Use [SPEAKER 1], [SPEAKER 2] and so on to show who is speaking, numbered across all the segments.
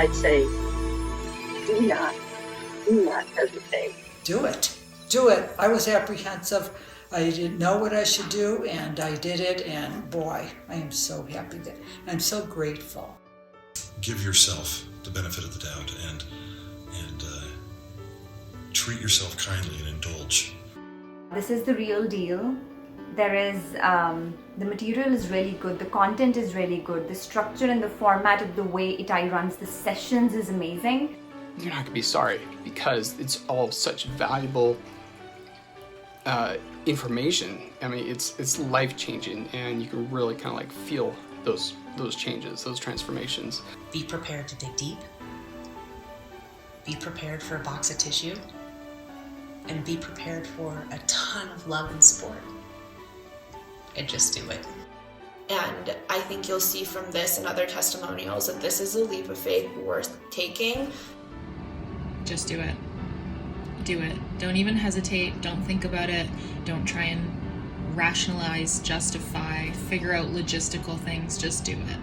[SPEAKER 1] I'd say, do not hesitate.
[SPEAKER 2] Do it. Do it. I was apprehensive. I didn't know what I should do, and I did it, and boy, I am so happy that I'm so grateful.
[SPEAKER 3] Give yourself the benefit of the doubt and treat yourself kindly and indulge.
[SPEAKER 4] This is the real deal. There is, the material is really good, the content is really good, the structure and the format of the way itai runs the sessions is amazing.
[SPEAKER 5] You're not gonna be sorry because it's all such valuable information. I mean, it's life-changing, and you can really kind of like feel those changes, those transformations.
[SPEAKER 6] Be prepared to dig deep. Be prepared for a box of tissue. And be prepared for a ton of love and support. And just do it.
[SPEAKER 7] And I think you'll see from this and other testimonials that this is a leap of faith worth taking.
[SPEAKER 8] Just do it. Do it. Don't even hesitate. Don't think about it. Don't try and rationalize, justify, figure out logistical things. Just do it.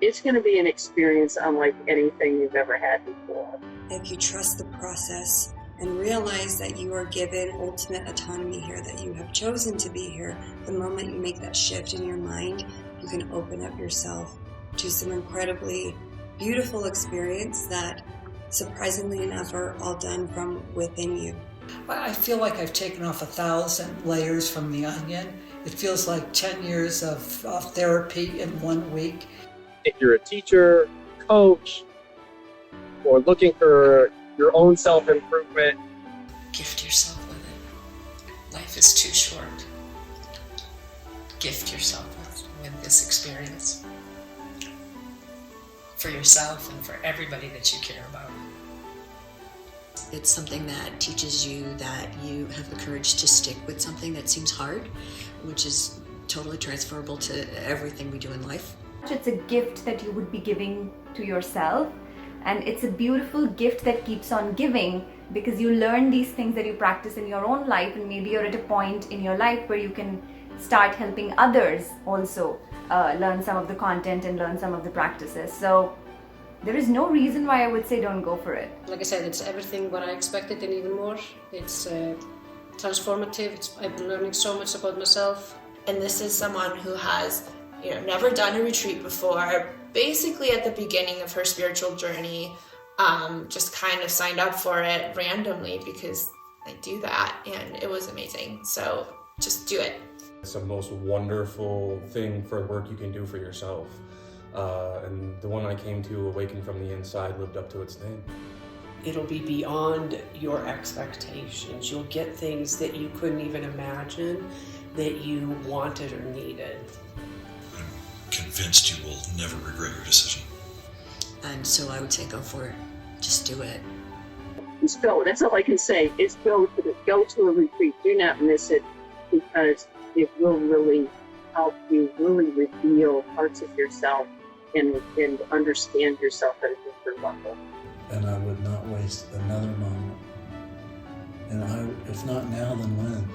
[SPEAKER 1] It's going to be an experience unlike anything you've ever had before.
[SPEAKER 9] If you trust the process and realize that you are given ultimate autonomy here, that you have chosen to be here, the moment you make that shift in your mind, you can open up yourself to some incredibly beautiful experience that, surprisingly enough, are all done from within you.
[SPEAKER 2] I feel like I've taken off 1,000 layers from the onion. It feels like 10 years of therapy in 1 week.
[SPEAKER 10] If you're a teacher, coach, or looking for your own self-improvement,
[SPEAKER 6] Gift yourself with it. Life is too short. Gift yourself with this experience. For yourself and for everybody that you care about.
[SPEAKER 11] It's something that teaches you that you have the courage to stick with something that seems hard, which is totally transferable to everything we do in life.
[SPEAKER 4] It's a gift that you would be giving to yourself, and it's a beautiful gift that keeps on giving because you learn these things that you practice in your own life, and maybe you're at a point in your life where you can start helping others also learn some of the content and learn some of the practices. So there is no reason why I would say don't go for it.
[SPEAKER 12] Like I said, it's everything what I expected and even more. It's transformative. I've been learning so much about myself.
[SPEAKER 7] And this is someone who has, never done a retreat before, basically at the beginning of her spiritual journey, just kind of signed up for it randomly because I do that, and it was amazing. So just do it.
[SPEAKER 13] It's the most wonderful thing for work you can do for yourself. And the one I came to, Awaken from the Inside, lived up to its name.
[SPEAKER 14] It'll be beyond your expectations. You'll get things that you couldn't even imagine that you wanted or needed.
[SPEAKER 3] I'm convinced you will never regret your decision.
[SPEAKER 11] And so I would say go for it. Just do it.
[SPEAKER 1] Just go. That's all I can say. Is go to a retreat. Do not miss it, because it will really help you really reveal parts of yourself and understand yourself at a different level.
[SPEAKER 15] And I would not waste another moment. And if not now, then when?